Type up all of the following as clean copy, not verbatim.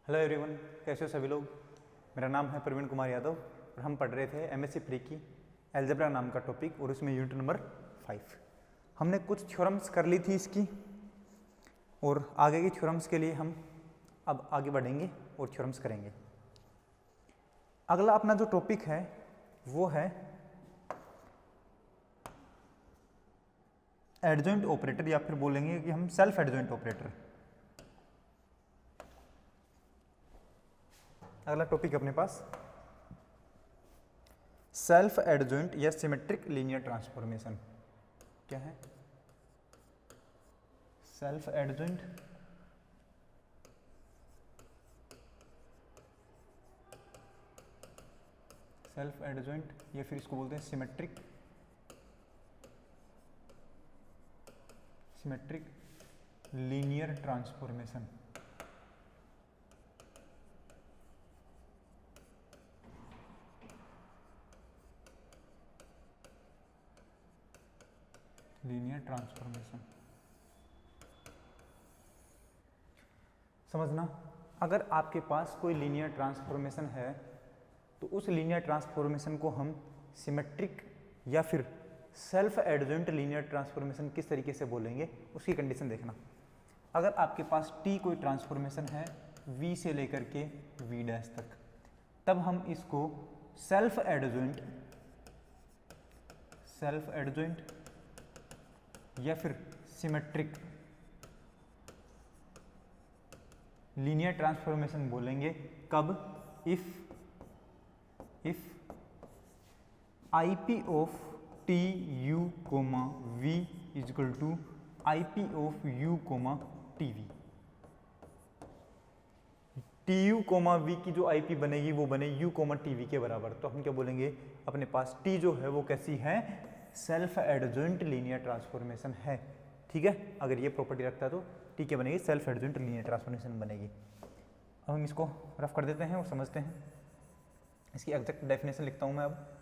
Hello everyone, कैसे हो सभी लोग। मेरा नाम है प्रवीण कुमार यादव और हम पढ़ रहे थे एमएससी प्री की अलजेब्रा नाम का टॉपिक और उसमें यूनिट नंबर 5। हमने कुछ थ्योरम्स कर ली थी इसकी और आगे की थ्योरम्स के लिए हम अब आगे बढ़ेंगे और थ्योरम्स करेंगे। अगला अपना जो टॉपिक है वो है एडजॉइंट ऑपरेटर, या फिर बोलेंगे कि हम सेल्फ एडजॉइंट ऑपरेटर। अगला टॉपिक अपने पास सेल्फ एडजॉइंट या सिमेट्रिक लीनियर ट्रांसफॉर्मेशन। क्या है सेल्फ एडजॉइंट या फिर इसको बोलते हैं symmetric linear transformation. Linear transformation समझना, अगर आपके पास कोई लीनियर ट्रांसफॉर्मेशन है तो उस लीनियर ट्रांसफॉर्मेशन को हम सिमेट्रिक या फिर सेल्फ एडजॉइंट लीनियर ट्रांसफॉर्मेशन किस तरीके से बोलेंगे उसकी कंडीशन देखना। अगर आपके पास टी कोई ट्रांसफॉर्मेशन है V से लेकर के V डैश तक, तब हम इसको सेल्फ एडजॉइंट या फिर सिमेट्रिक लीनियर ट्रांसफॉर्मेशन बोलेंगे। कब? If IP of TU, V is equal to IP of U, TV। TU, V की जो IP बनेगी वो बने U, TV के बराबर। तो हम क्या बोलेंगे, अपने पास T जो है वो कैसी है, सेल्फ एडजॉइंट लीनियर ट्रांसफॉर्मेशन है। ठीक है, अगर ये प्रॉपर्टी रखता है तो T क्या बनेगी, सेल्फ एडजॉइंट लीनियर ट्रांसफॉर्मेशन बनेगी। अब हम इसको रफ कर देते हैं और समझते हैं। इसकी एग्जैक्ट डेफिनेशन लिखता हूं मैं अब।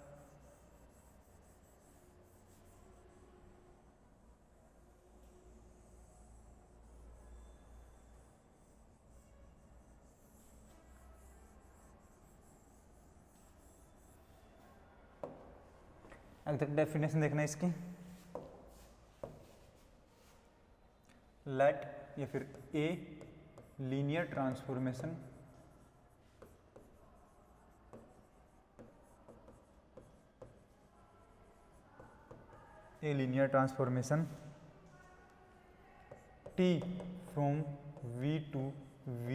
एग्जैक्ट डेफिनेशन देखना है इसकी। लेट या फिर a linear transformation T from V to V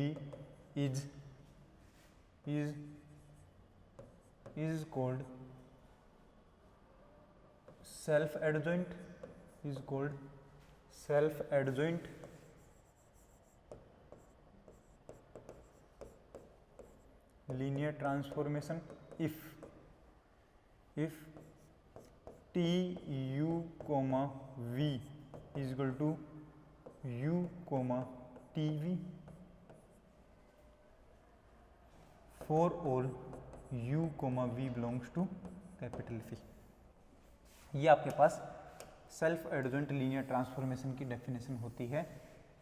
is called self adjoint linear transformation if TU, V is equal to U, TV for all U, V belongs to capital V। ये आपके पास self adjoint linear transformation की definition होती है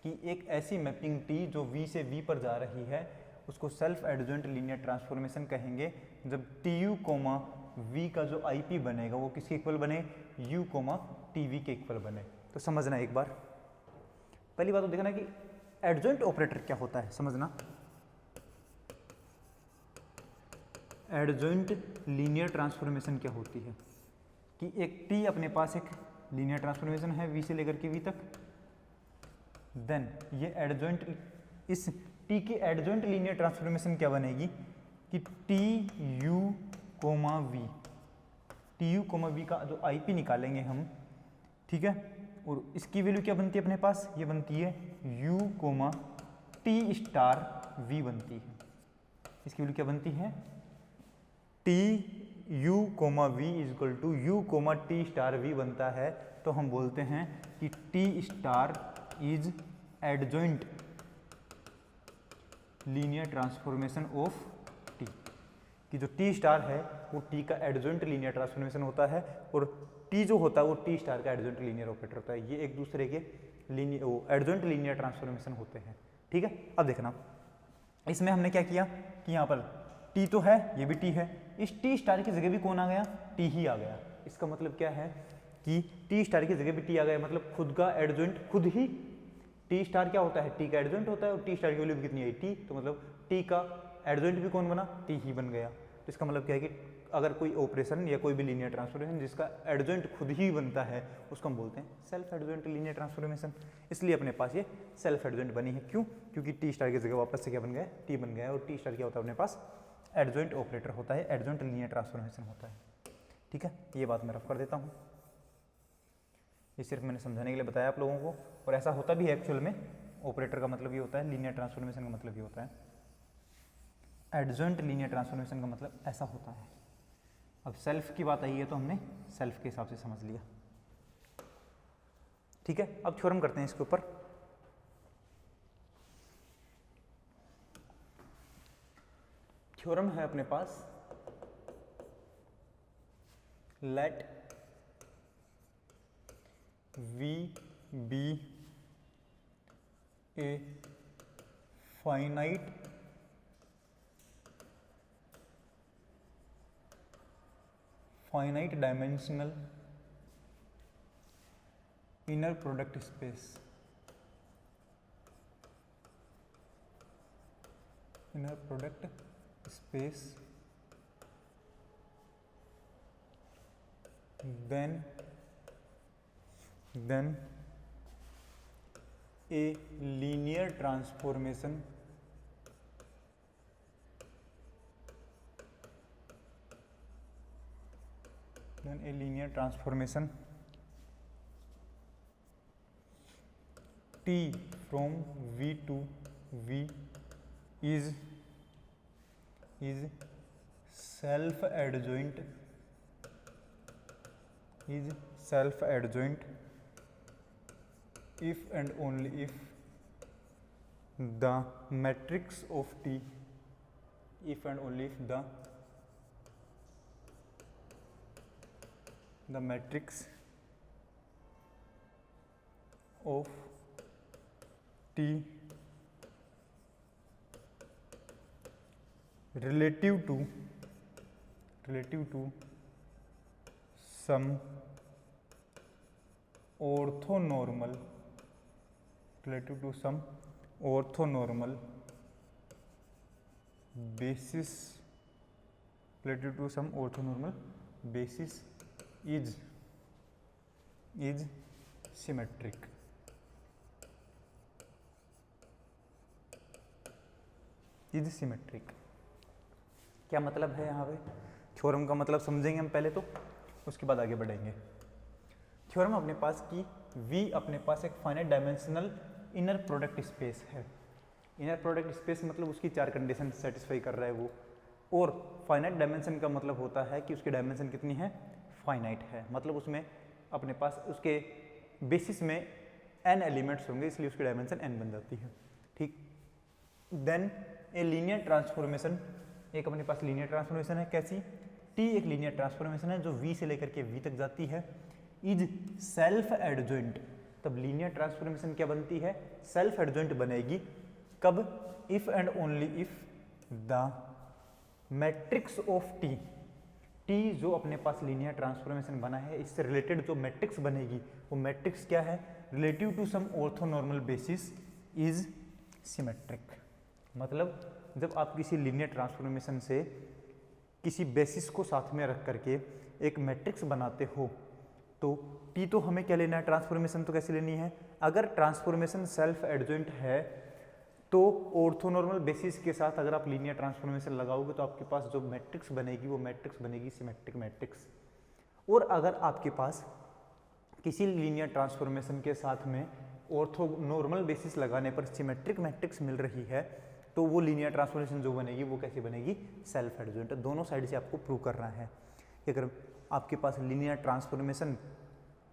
कि एक ऐसी mapping T जो V से V पर जा रही है उसको सेल्फ एडजॉइंट लीनियर ट्रांसफॉर्मेशन कहेंगे जब TU, V का जो IP बनेगा वो किसके इक्वल बने, U, TV के इक्वल बने। तो समझना एक बार, पहली बात तो देखना कि एडजॉइंट ऑपरेटर क्या होता है। समझना, एडजॉइंट लीनियर ट्रांसफॉर्मेशन क्या होती है कि एक T अपने पास एक लीनियर ट्रांसफॉर्मेशन है V से लेकर के V तक, देन ये एडजॉइंट, इस T की एडजॉइंट लीनियर ट्रांसफॉर्मेशन क्या बनेगी कि TU, V का जो IP निकालेंगे हम, ठीक है, और इसकी वैल्यू क्या बनती है अपने पास, ये बनती है U, T स्टार V बनती है। इसकी वैल्यू क्या बनती है, TU, V is equal to U, T star V बनता है। तो हम बोलते हैं कि T star is adjoint linear transformation of T, कि जो T स्टार है वो T का एडजॉइंट लीनियर ट्रांसफॉर्मेशन होता है और T जो होता है वो T स्टार का एडजॉइंट लीनियर ऑपरेटर होता है। ये एक दूसरे के एडजॉइंट लीनियर ट्रांसफॉर्मेशन होते हैं। ठीक है, अब देखना इसमें हमने क्या किया कि यहाँ पर टी तो है, ये भी टी है, इस टी स्टार की जगह भी कौन आ गया, टी ही आ गया। इसका मतलब क्या है कि टी स्टार की जगह भी टी आ गया, मतलब खुद का एडजॉइंट खुद ही, टी स्टार क्या होता है, टी का एडजॉइंट होता है, और टी स्टार की वैल्यू कितनी है, टी, तो मतलब टी का एडजॉइंट भी कौन बना, टी ही बन गया। तो इसका मतलब क्या है कि अगर कोई ऑपरेशन या कोई भी लीनियर ट्रांसफॉर्मेशन जिसका एडजॉइंट खुद ही बनता है उसको हम बोलते हैं सेल्फ एडजॉइंट लीनियर ट्रांसफॉर्मेशन। इसलिए अपने पास ये सेल्फ एडजॉइंट बनी है। क्यों? क्योंकि टी स्टार की जगह वापस से क्या बन गया, टी बन गया है, और टी स्टार क्या होता है अपने पास, एडजॉइंट ऑपरेटर होता है, एडजॉइंट लीनियर ट्रांसफॉर्मेशन होता है। ठीक है, ये बात मैं रफ कर देता हूँ, ये सिर्फ मैंने समझाने के लिए बताया आप लोगों को, और ऐसा होता भी है एक्चुअल में। ऑपरेटर का मतलब ये होता है, लीनियर ट्रांसफॉर्मेशन का मतलब ये होता है, एडजॉइंट लीनियर ट्रांसफॉर्मेशन का मतलब ऐसा होता है। अब सेल्फ की बात आई है तो हमने सेल्फ के हिसाब से समझ लिया। ठीक है, अब थ्योरम करते हैं इसके ऊपर। थ्योरम है अपने पास, late V be a finite dimensional inner product space, inner product space, then a linear transformation T from V to V is self adjoint if and only if the matrix of T, if and only if the matrix of T relative to some orthonormal basis is symmetric। क्या मतलब है यहाँ पे? Theorem का मतलब समझेंगे हम पहले, तो उसके बाद आगे बढ़ेंगे। थ्योरम अपने पास की V अपने पास एक finite dimensional inner product space है। इनर प्रोडक्ट स्पेस मतलब उसकी 4 कंडीशन सेटिस्फाई कर रहा है वो, और फाइनाइट डायमेंशन का मतलब होता है कि उसकी डायमेंशन कितनी है, फाइनाइट है, मतलब उसमें अपने पास उसके बेसिस में n एलिमेंट्स होंगे, इसलिए उसकी डायमेंशन n बन जाती है। ठीक, देन ए लीनियर ट्रांसफॉर्मेशन, एक अपने पास लीनियर ट्रांसफॉर्मेशन है, कैसी, T एक लीनियर ट्रांसफॉर्मेशन है जो V से लेकर के V तक जाती है, इज सेल्फ एडजॉइंट। तब लीनियर ट्रांसफॉर्मेशन क्या बनती है, सेल्फ एडजॉइंट बनेगी, कब, if and only if the matrix of T, T जो अपने पास लीनियर ट्रांसफॉर्मेशन बना है इससे रिलेटेड जो मैट्रिक्स बनेगी वो मैट्रिक्स क्या है, relative to some orthonormal basis is symmetric. मतलब जब आप किसी लीनियर ट्रांसफॉर्मेशन से किसी बेसिस को साथ में रख करके एक मैट्रिक्स बनाते हो तो T तो हमें क्या लेना है, ट्रांसफॉर्मेशन तो कैसे लेनी है, अगर ट्रांसफॉर्मेशन सेल्फ एडजॉइंट है तो ऑर्थोनॉर्मल बेसिस के साथ अगर आप लीनियर ट्रांसफॉर्मेशन लगाओगे तो आपके पास जो मैट्रिक्स बनेगी वो मैट्रिक्स बनेगी सिमेट्रिक मैट्रिक्स। और अगर आपके पास किसी लीनियर ट्रांसफॉर्मेशन के साथ में ऑर्थोनॉर्मल बेसिस लगाने पर सिमेट्रिक मैट्रिक्स मिल रही है तो वो लीनियर ट्रांसफॉर्मेशन जो बनेगी वो कैसी बनेगी, सेल्फ एडजॉइंट। दोनों साइड से आपको प्रूव करना है कि अगर आपके पास लीनियर ट्रांसफॉर्मेशन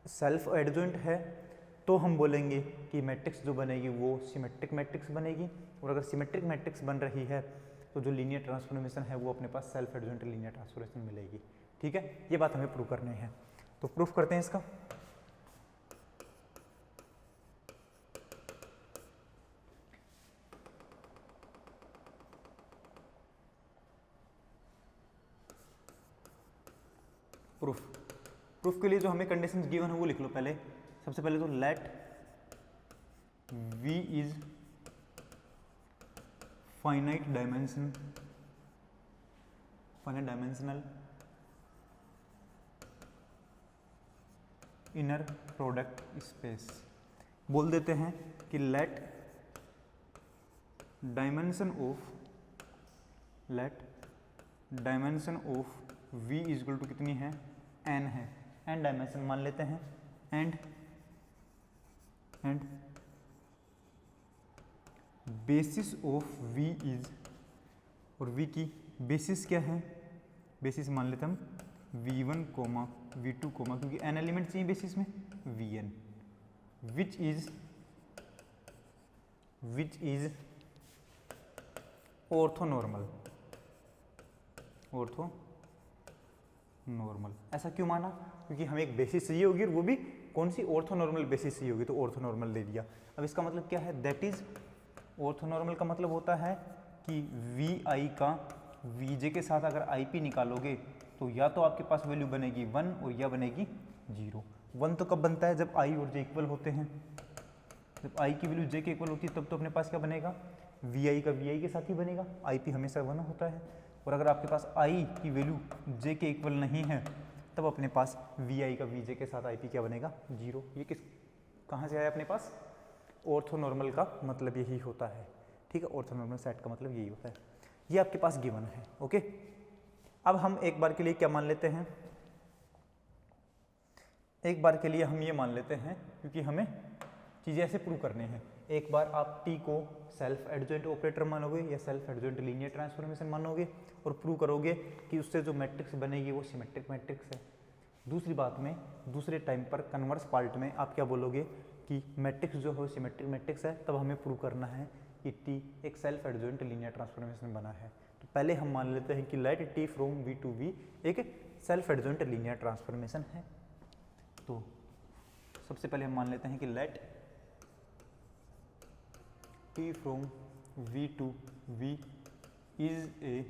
सेल्फ एडजॉइंट है तो हम बोलेंगे कि मैट्रिक्स जो बनेगी वो सिमेट्रिक मैट्रिक्स बनेगी, और अगर सिमेट्रिक मैट्रिक्स बन रही है तो जो लीनियर ट्रांसफॉर्मेशन है वो अपने पास सेल्फ एडजॉइंट लीनियर ट्रांसफॉर्मेशन मिलेगी। ठीक है, ये बात हमें प्रूव करनी है, तो प्रूफ करते हैं इसका। प्रूफ के लिए जो हमें कंडीशंस गिवन है वो लिख लो पहले। सबसे पहले तो let V is finite dimensional inner product space. बोल देते हैं कि let dimension of V is equal to कितनी है, n है, n डायमेंशन मान लेते हैं, and basis of V is, और V की बेसिस क्या है, बेसिस मान लेते हैं हम V1 कोमा V2 कोमा, क्योंकि n एलिमेंट चाहिए बेसिस में, Vn, विच इज ऑर्थोनॉर्मल। ऐसा क्यों माना, क्योंकि हमें एक बेसिस चाहिए होगी और वो भी कौन सी, ऑर्थोनॉर्मल बेसिस चाहिए होगी, तो ऑर्थोनॉर्मल दे दिया। अब इसका मतलब क्या है, दैट इज ऑर्थोनॉर्मल का मतलब होता है कि Vi का Vj के साथ अगर Ip निकालोगे तो या तो आपके पास वैल्यू बनेगी 1 और या बनेगी 0। 1 तो कब बनता है, जब I और j इक्वल होते हैं, जब I की वैल्यू j के इक्वल होती है तब तो अपने पास क्या बनेगा, Vi का Vi के साथ ही बनेगा, Ip हमेशा 1 होता है। और अगर आपके पास I की वैल्यू j के इक्वल नहीं है तब अपने पास Vi का Vj के साथ Ip क्या बनेगा, 0। ये कहाँ से आया अपने पास, ऑर्थोनॉर्मल का मतलब यही होता है, ठीक है, ऑर्थोनॉर्मल सेट का मतलब यही होता है। ये आपके पास गिवन है, ओके। अब हम एक बार के लिए क्या मान लेते हैं, एक बार के लिए हम ये मान लेते हैं, क्योंकि हमें चीज़ें ऐसे प्रूव करने हैं। एक बार आप t को सेल्फ एडजॉइंट ऑपरेटर मानोगे या सेल्फ एडजॉइंट लीनियर ट्रांसफॉर्मेशन मानोगे और प्रूव करोगे कि उससे जो मैट्रिक्स बनेगी वो सिमेट्रिक मैट्रिक्स है। दूसरी बात में, दूसरे टाइम पर कन्वर्स पार्ट में आप क्या बोलोगे कि मैट्रिक्स जो है सिमेट्रिक मैट्रिक्स है, तब हमें प्रूव करना है कि t एक सेल्फ एडजॉइंट लीनियर ट्रांसफॉर्मेशन बना है। तो पहले हम मान लेते हैं कि let t from V to V एक सेल्फ एडजॉइंट लीनियर ट्रांसफॉर्मेशन है। तो सबसे पहले हम मान लेते हैं कि let t from V to V is a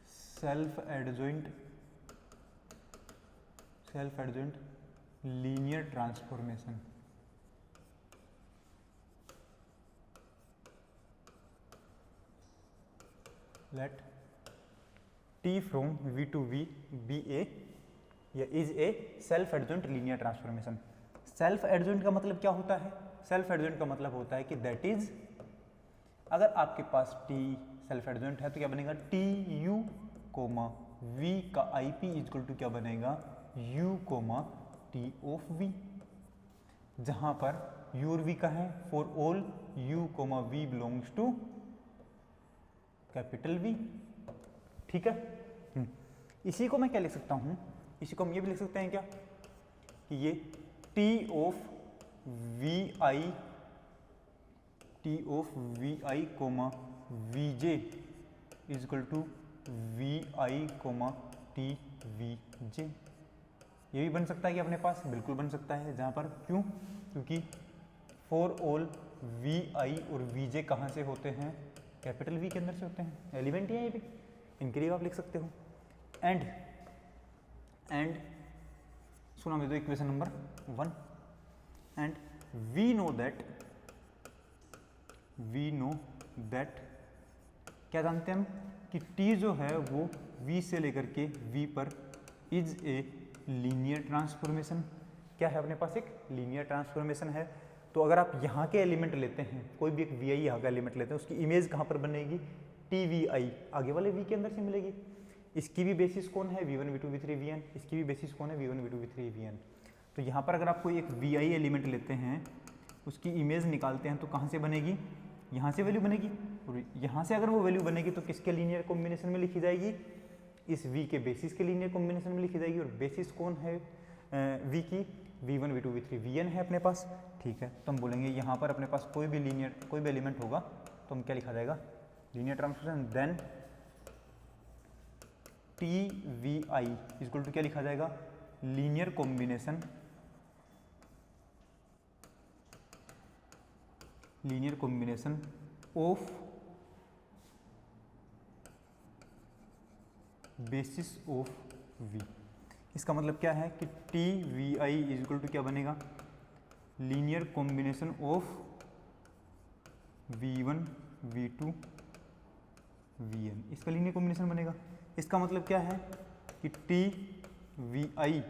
self adjoint linear transformation. Let t from V to V be a या is a self adjoint linear transformation. Self adjoint का मतलब क्या होता है, सेल्फ एडजॉइंट का मतलब होता है कि दैट इज, अगर आपके पास t सेल्फ एडजॉइंट है तो क्या बनेगा, टी यू कोमा v का IP इक्वल टू क्या बनेगा, u comma t of v, जहां पर u और v का है for all u comma v belongs to capital V, ठीक है। इसी को मैं क्या लिख सकता हूं, इसी को हम ये भी लिख सकते हैं क्या कि ये t of vi comma vj is equal to vi comma t vj। ये भी बन सकता है कि अपने पास, बिल्कुल बन सकता है, जहाँ पर क्यों, क्योंकि फॉर ऑल vi और vj कहाँ से होते हैं, कैपिटल V के अंदर से होते हैं, एलिमेंट ही है ये भी, इनके लिए आप लिख सकते हो। एंड सुना मैं तो equation number 1, and we know that क्या जानते हैं हम कि t जो है वो v से लेकर के v पर इज ए लीनियर ट्रांसफॉर्मेशन। क्या है अपने पास, एक लीनियर ट्रांसफॉर्मेशन है। तो अगर आप यहाँ के एलिमेंट लेते हैं, कोई भी एक vi यहाँ का एलिमेंट लेते हैं, उसकी इमेज कहाँ पर बनेगी, tvi आगे वाले v के अंदर से मिलेगी। इसकी भी बेसिस कौन है, v1 v2 v3 vn, इसकी भी बेसिस कौन है, v1 v2 v3 vn। तो यहाँ पर अगर आप कोई एक vi एलिमेंट लेते हैं, उसकी इमेज निकालते हैं तो कहाँ से बनेगी, यहाँ से वैल्यू बनेगी, और यहाँ से अगर वो वैल्यू बनेगी तो किसके लीनियर कॉम्बिनेशन में लिखी जाएगी, इस v के बेसिस के लीनियर कॉम्बिनेशन में लिखी जाएगी। और बेसिस कौन है v की, v1 v2 v3 vn है अपने पास, ठीक है। तो हम बोलेंगे यहाँ पर अपने पास कोई भी एलिमेंट होगा तो हम क्या लिखा जाएगा, linear transformation, then tvi equal to क्या लिखा जाएगा, linear combination of basis of V. इसका मतलब क्या है कि T V I is equal to क्या बनेगा, linear combination of V1 V2 Vn, इसका लीनियर कॉम्बिनेशन बनेगा। इसका मतलब क्या है कि T V I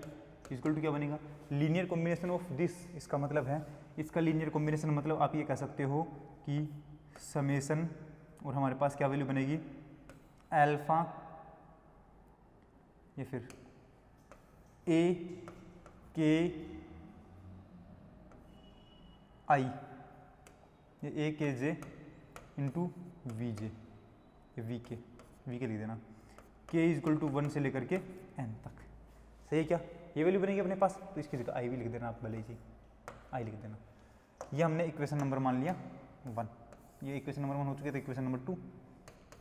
equal to क्या बनेगा, लीनियर कॉम्बिनेशन ऑफ दिस। इसका मतलब है, इसका लीनियर कॉम्बिनेशन मतलब आप ये कह सकते हो कि समेसन, और हमारे पास क्या वैल्यू बनेगी, अल्फा या फिर ए के आई या ए K J into we J, we के लिख देना, के इज इक्वल टू 1 से लेकर के n तक। सही है क्या, ये वैल्यू बनेगी अपने पास, तो इसकी जगह आई भी लिख देना आप, भले जी आई लिख देना। ये हमने इक्वेशन नंबर मान लिया 1, ये इक्वेशन नंबर 1 हो चुकी है, तो इक्वेशन नंबर 2,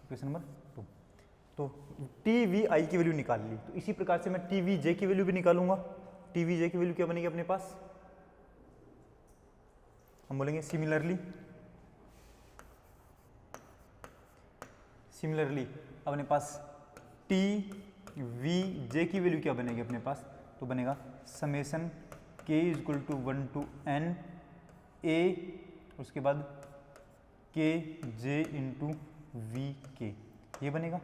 इक्वेशन नंबर 2। तो टी वी आई की वैल्यू निकाल ली, तो इसी प्रकार से मैं टी वी जे की वैल्यू भी निकालूंगा। टी वी जे की वैल्यू क्या बनेगी अपने पास, हम बोलेंगे सिमिलरली अपने पास टी वी जे की वैल्यू क्या बनेगी अपने पास, तो बनेगा summation K is equal to 1 to n A, उसके बाद के जे इंटू वी के, ये बनेगा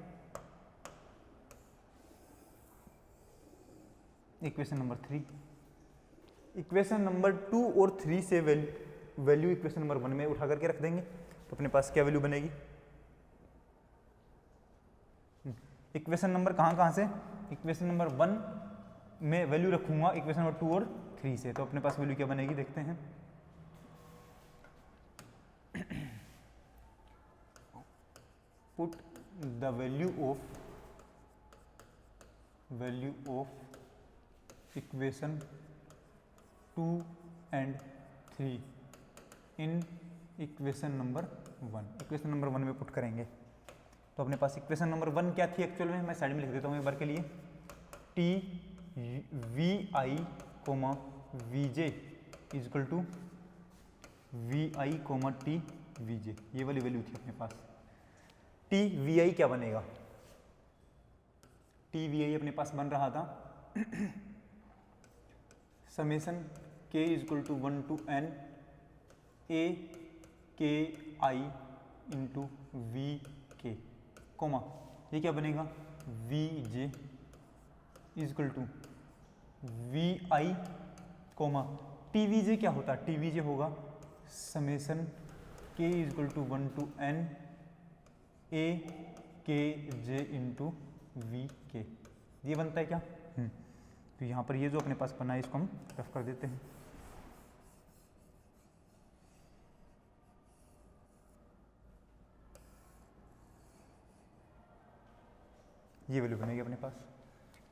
इक्वेशन नंबर 3। इक्वेशन नंबर 2 और 3 से वैल्यू इक्वेशन नंबर 1 में उठा करके रख देंगे, तो अपने पास क्या वैल्यू बनेगी, इक्वेशन नंबर कहाँ से, इक्वेशन नंबर 1 में वैल्यू रखूंगा इक्वेशन नंबर 2 और 3 से, तो अपने पास वैल्यू क्या बनेगी देखते हैं। Put the value of equation 2 and 3 in equation number 1, equation number 1 में पुट करेंगे। तो अपने पास इक्वेशन नंबर 1 क्या थी एक्चुअल में, मैं साइड में लिख देता हूँ एक बार के लिए, T V I comma V J is equal to V I comma T V J, ये वाली वैल्यू थी अपने पास। टी वी आई क्या बनेगा, टी वी आई अपने पास बन रहा था summation K is equal to 1 to n A K I into V K, comma ये क्या बनेगा, V J is equal to V I comma T V J क्या होता है, टी वी जे होगा summation K is equal to 1 to n A K J into V के, ये बनता है क्या। तो यहाँ पर ये जो अपने पास बना है इसको हम रफ कर देते हैं। ये वैल्यू बनेगी अपने पास।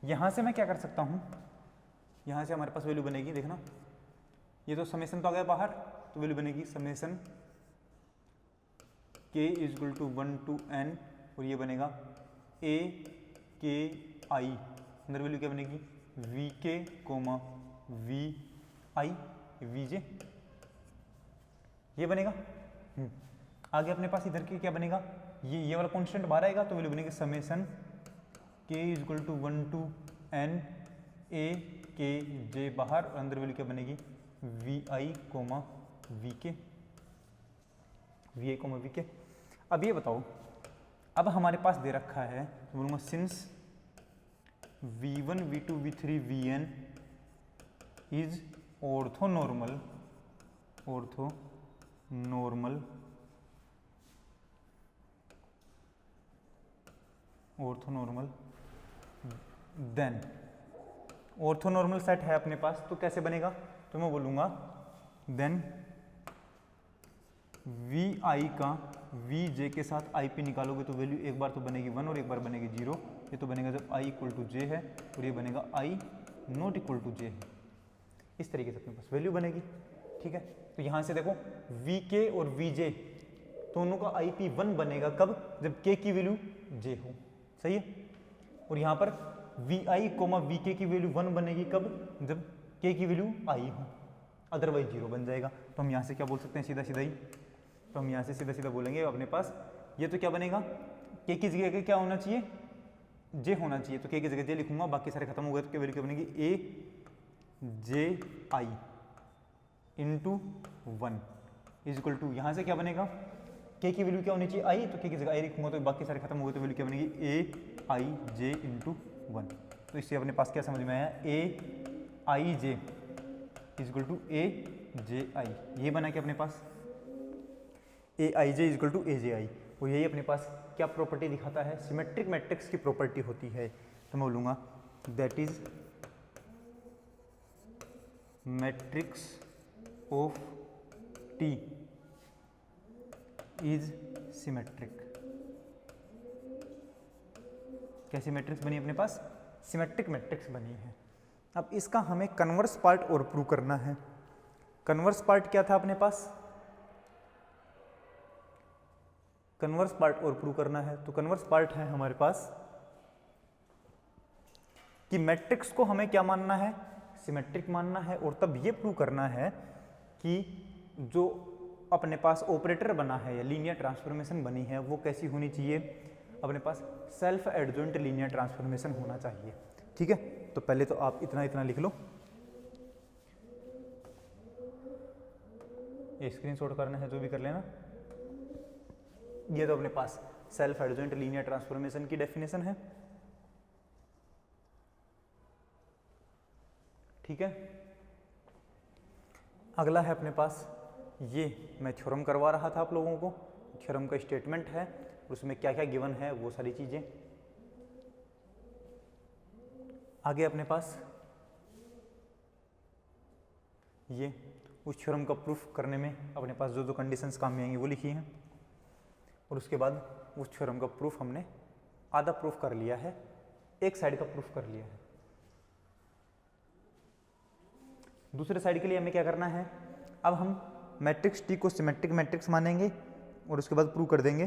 यहाँ से मैं क्या कर सकता हूँ, यहाँ से हमारे पास वैल्यू बनेगी, देखना ये तो समेसन तो आ गया बाहर, तो वैल्यू बनेगी summation K is equal to 1 to n, और ये बनेगा ए के आई, अंदर वैल्यू क्या बनेगी we K coma we I we J, ये बनेगा। आगे अपने पास इधर के क्या बनेगा, ये वाला कांस्टेंट बाहर आएगा, तो वैल्यू बनेगी summation K is equal to 1 to n A K J बाहर, और अंदर वैल्यू क्या बनेगी V I comma V K, V I comma V K. अब ये बताओ, अब हमारे पास दे रखा है, तो बोलूँगा since v1 v2 v3 vn is orthonormal then orthonormal set है अपने पास, तो कैसे बनेगा, तो मैं बोलूँगा देन वी आई का वी जे के साथ आई पी निकालोगे तो वैल्यू एक बार तो बनेगी 1 और एक बार बनेगी 0। ये तो बनेगा जब आई इक्वल टू जे है, और ये बनेगा आई नॉट इक्वल टू जे है। इस तरीके से अपने पास वैल्यू बनेगी, ठीक है। तो यहाँ से देखो वी के और वी जे दोनों का आई पी 1 बनेगा कब, जब के की वैल्यू जे हो, सही है। और यहाँ पर वी आई कोमा वी के की वैल्यू 1 बनेगी कब, जब के की वैल्यू आई हो, अदरवाइज 0 बन जाएगा। तो हम यहाँ से क्या बोल सकते हैं सीधा सीधा ही, तो हम यहाँ से सीधा सीधा बोलेंगे अपने पास ये तो क्या बनेगा, के की जगह क्या होना चाहिए जे होना चाहिए, तो के की जगह जे लिखूंगा, बाकी सारे खत्म हो गए, तो क्या वैल्यू क्या बनेगी, ए जे आई इंटू 1 इज इक्वल टू, यहाँ से क्या बनेगा, के की वैल्यू क्या होनी चाहिए आई, तो के की जगह आई लिखूंगा, तो बाकी सारे खत्म हो गए, तो वैल्यू क्या बनेगी ए आई जे इंटू 1। तो इससे अपने पास क्या समझ में आया, ए I J is equal to ए जे आई, ये बना क्या अपने पास, ए I J is equal to ए जे आई। और यही अपने पास क्या प्रॉपर्टी दिखाता है, सिमेट्रिक मैट्रिक्स की प्रॉपर्टी होती है। तो मैं बोलूँगा that is matrix of T is symmetric. कैसी मैट्रिक्स बनी अपने पास, सिमेट्रिक मैट्रिक्स बनी है। अब इसका हमें कन्वर्स पार्ट और प्रूव करना है। कन्वर्स पार्ट क्या था अपने पास, कन्वर्स पार्ट और प्रूव करना है। तो कन्वर्स पार्ट है हमारे पास कि मैट्रिक्स को हमें क्या मानना है, सिमेट्रिक मानना है, और तब ये प्रूव करना है कि जो अपने पास ऑपरेटर बना है या लीनियर ट्रांसफॉर्मेशन बनी है वो कैसी होनी चाहिए, अपने पास सेल्फ एडजॉइंट लीनियर ट्रांसफॉर्मेशन होना चाहिए। ठीक है, तो पहले तो आप इतना इतना लिख लो, ये स्क्रीनशॉट करना है जो भी कर लेना। ये तो अपने पास सेल्फ एडजॉइंट लीनियर ट्रांसफॉर्मेशन की डेफिनेशन है। ठीक है, अगला है अपने पास, ये मैं थ्योरम करवा रहा था आप लोगों को, थ्योरम का स्टेटमेंट है, उसमें क्या क्या गिवन है वो सारी चीजें। आगे अपने पास ये उस थ्योरम का प्रूफ करने में अपने पास जो जो कंडीशंस काम में आएंगी वो लिखी हैं, और उसके बाद उस थ्योरम का प्रूफ हमने आधा प्रूफ कर लिया है, एक साइड का प्रूफ कर लिया है। दूसरे साइड के लिए हमें क्या करना है, अब हम मैट्रिक्स टी को सिमेट्रिक मैट्रिक्स मानेंगे और उसके बाद प्रूव कर देंगे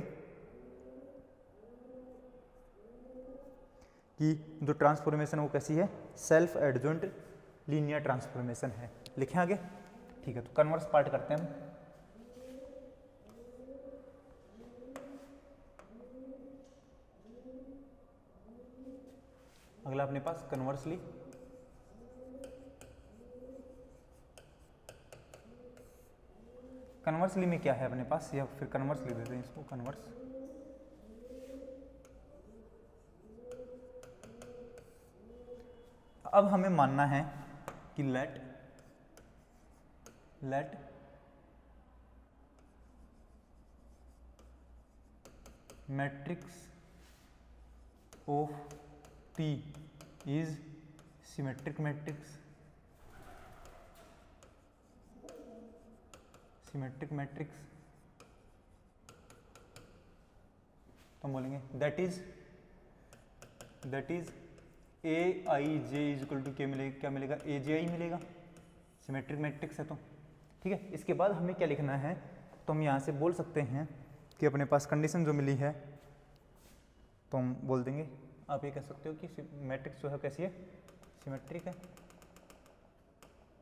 कि जो ट्रांसफॉर्मेशन वो कैसी है, सेल्फ एडजॉइंट लीनियर ट्रांसफॉर्मेशन है। लिखें आगे, ठीक है। तो कन्वर्स पार्ट करते हैं हम। अगला अपने पास कन्वर्सली, कन्वर्सली में क्या है अपने पास, या फिर कन्वर्स लिख देते हैं इसको, कन्वर्स। अब हमें मानना है कि let matrix of T is symmetric matrix, symmetric matrix. तो हम बोलेंगे that is A I J is equal to क्या मिलेगा, ए जे आई मिलेगा, सिमेट्रिक मैट्रिक्स है। तो ठीक है, इसके बाद हमें क्या लिखना है, तो हम यहाँ से बोल सकते हैं कि अपने पास कंडीशन जो मिली है, तो हम बोल देंगे, आप ये कह सकते हो कि मैट्रिक्स जो है कैसी है, सिमेट्रिक है।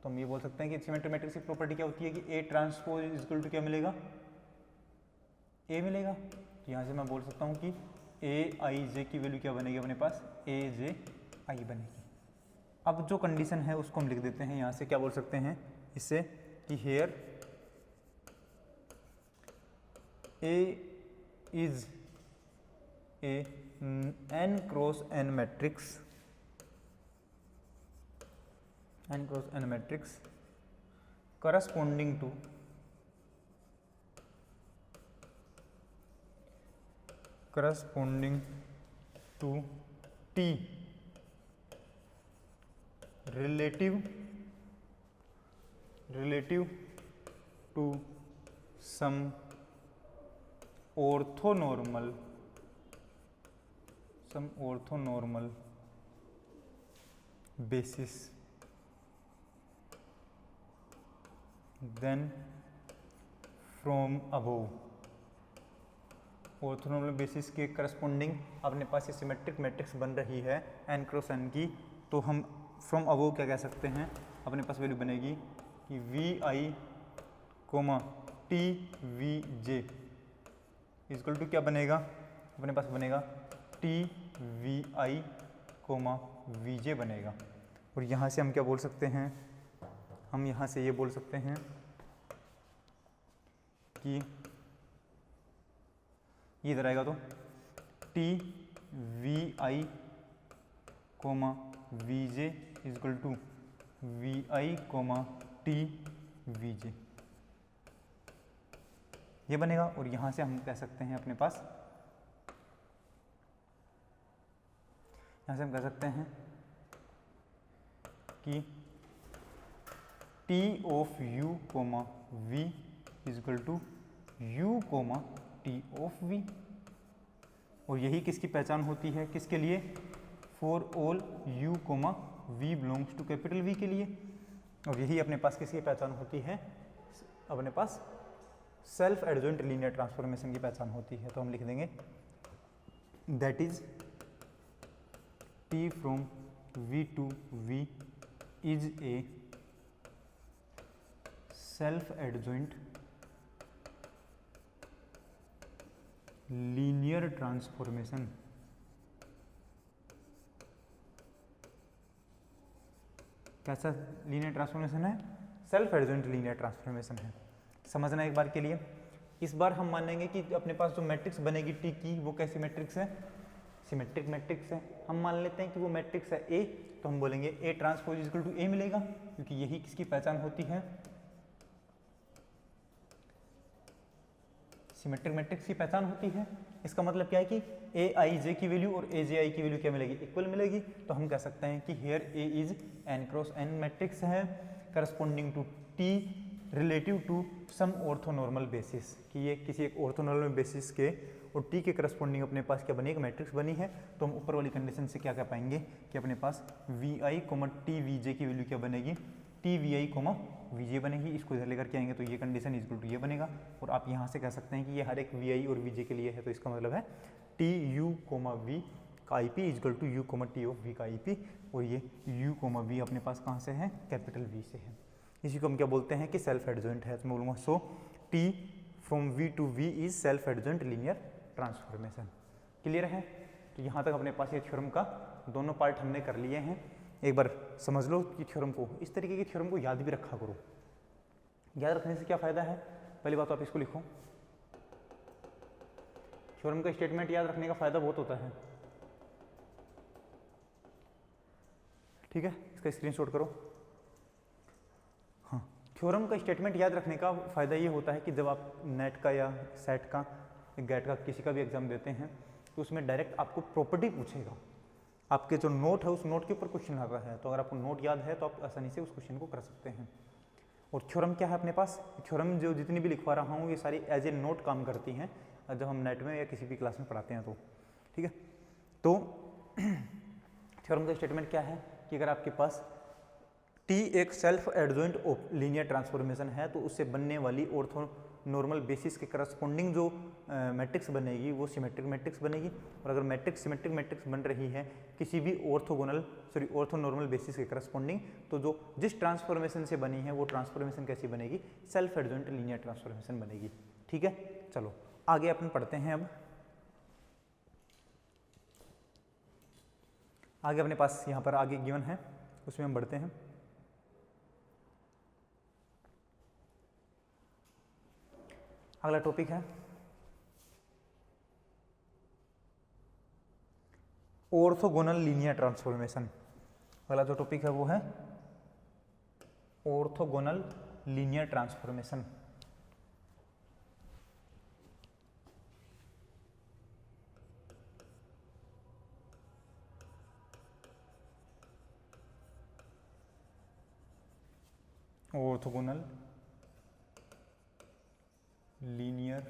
तो हम ये बोल सकते हैं कि सिमेट्रिक मैट्रिक्स की प्रॉपर्टी क्या होती है कि A transpose is equal to क्या मिलेगा, ए मिलेगा। तो यहाँ से मैं बोल सकता हूँ कि ए आई जे की वैल्यू क्या बनेगी अपने पास, ए जे आई बनेगी। अब जो कंडीशन है उसको हम लिख देते हैं यहाँ से, क्या बोल सकते हैं इससे कि here A is A n cross n matrix, n cross n matrix corresponding to T relative to some orthonormal basis then from above। Orthonormal basis के करस्पॉन्डिंग अपने पास ये सिमेट्रिक मैट्रिक्स बन रही है n क्रॉस n की, तो हम from above क्या कह सकते हैं, अपने पास वैल्यू बनेगी कि V I comma T V J equal to क्या बनेगा, अपने पास बनेगा T V I comma V J बनेगा। और यहाँ से हम क्या बोल सकते हैं, हम यहाँ से ये बोल सकते हैं कि ये इधर आएगा तो T V I comma V J is equal to V I comma T V J, ये बनेगा। और यहाँ से हम कह सकते हैं अपने पास, यहाँ से हम कह सकते हैं कि T of U comma V is equal to U comma T of V. और यही किसकी पहचान होती है, किसके लिए, for all U comma V belongs to capital V के लिए। और यही अपने पास किसकी पहचान होती है, अपने पास सेल्फ एडजॉइंट लीनियर ट्रांसफॉर्मेशन की पहचान होती है। तो हम लिख देंगे that is T from V to V is a self adjoint linear transformation. कैसा लीनियर ट्रांसफॉर्मेशन है, सेल्फ एडजॉइंट लीनियर ट्रांसफॉर्मेशन है। समझना एक बार के लिए, इस बार हम मानेंगे कि अपने पास जो मैट्रिक्स बनेगी टी की वो कैसी मैट्रिक्स है, सिमेट्रिक मैट्रिक्स है। हम मान लेते हैं कि वो मैट्रिक्स है ए, तो हम बोलेंगे ए ट्रांसपोज इक्वल टू ए मिलेगा, क्योंकि यही किसकी पहचान होती है, सिमेट्रिक मैट्रिक्स की पहचान होती है। इसका मतलब क्या है कि ए आई जे की वैल्यू और ए जे आई की वैल्यू क्या मिलेगी, इक्वल मिलेगी। तो हम कह सकते हैं कि here A is N cross N matrix है corresponding to T relative to some orthonormal basis, कि ये किसी एक ऑर्थोनॉर्मल बेसिस के और टी के करस्पॉन्डिंग अपने पास क्या बनी, एक मैट्रिक्स बनी है। तो हम ऊपर वाली कंडीशन से क्या कह पाएंगे कि अपने पास V I comma T V J की वैल्यू क्या बनेगी, T V I comma V J बनेगी। इसको इधर लेकर के आएंगे तो ये कंडीशन इक्वल टू ये बनेगा। और आप यहाँ से कह सकते हैं कि ये हर एक वी आई और वी जे के लिए है, तो इसका मतलब है टी यू कोमा वी का I P equal to U comma T of V का आई पी। और ये यू कोमा वी अपने पास कहाँ से है, कैपिटल वी से है। इसी को हम क्या बोलते हैं कि सेल्फ एडजॉइंट है। तो मैं बोलूँगा so T from V to V is self adjoint linear transformation. Clear है। तो यहाँ तक अपने पास ये थ्योरम का दोनों पार्ट हमने कर लिए हैं। एक बार समझ लो कि थ्योरम को, इस तरीके की थ्योरम को याद भी रखा करो। याद रखने से क्या फ़ायदा है, पहली बात तो आप इसको लिखो, थ्योरम का स्टेटमेंट याद रखने का फ़ायदा बहुत होता है। ठीक है, इसका स्क्रीनशॉट करो। हाँ, थ्योरम का स्टेटमेंट याद रखने का फ़ायदा ये होता है कि जब आप नेट का या सेट का, गेट का, किसी का भी एग्जाम देते हैं तो उसमें डायरेक्ट आपको प्रॉपर्टी पूछेगा। आपके जो नोट है उस नोट के ऊपर क्वेश्चन आता है, तो अगर आपको नोट याद है तो आप आसानी से उस क्वेश्चन को कर सकते हैं। और थ्योरम क्या है अपने पास, थ्योरम जो जितनी भी लिखवा रहा हूँ ये सारी एज ए नोट काम करती हैं जब हम नेट में या किसी भी क्लास में पढ़ाते हैं तो। ठीक है, तो थ्योरम का स्टेटमेंट क्या है कि अगर आपके पास टी एक सेल्फ एडजॉइंट लीनियर ट्रांसफॉर्मेशन है तो उससे बनने वाली ऑर्थोनॉर्मल बेसिस के करस्पॉन्डिंग जो मैट्रिक्स बनेगी वो सिमेट्रिक मैट्रिक्स बनेगी। और अगर मैट्रिक्स सिमेट्रिक मैट्रिक्स बन रही है किसी भी ऑर्थोनॉर्मल बेसिस के करस्पॉन्डिंग, तो जो जिस ट्रांसफॉर्मेशन से बनी है वो ट्रांसफॉर्मेशन कैसी बनेगी, सेल्फ एडजॉइंट लीनियर ट्रांसफॉर्मेशन बनेगी। ठीक है, चलो आगे अपन पढ़ते हैं। अब आगे अपने पास यहाँ पर आगे गिवन है, उसमें हम बढ़ते हैं। अगला टॉपिक है ऑर्थोगोनल लीनियर ट्रांसफॉर्मेशन। अगला जो टॉपिक है वो है orthogonal linear transformation. Orthogonal linear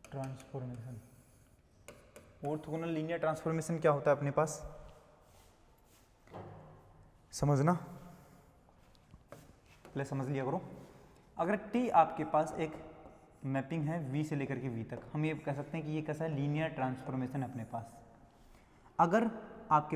transformation. Orthogonal linear transformation क्या होता है अपने पास, समझना, पहले समझ लिया करो। अगर टी आपके पास एक मैपिंग है वी से लेकर के वी तक, हम ये कह सकते हैं कि ये कैसा है, लीनियर ट्रांसफॉर्मेशन है अपने पास। अगर आपके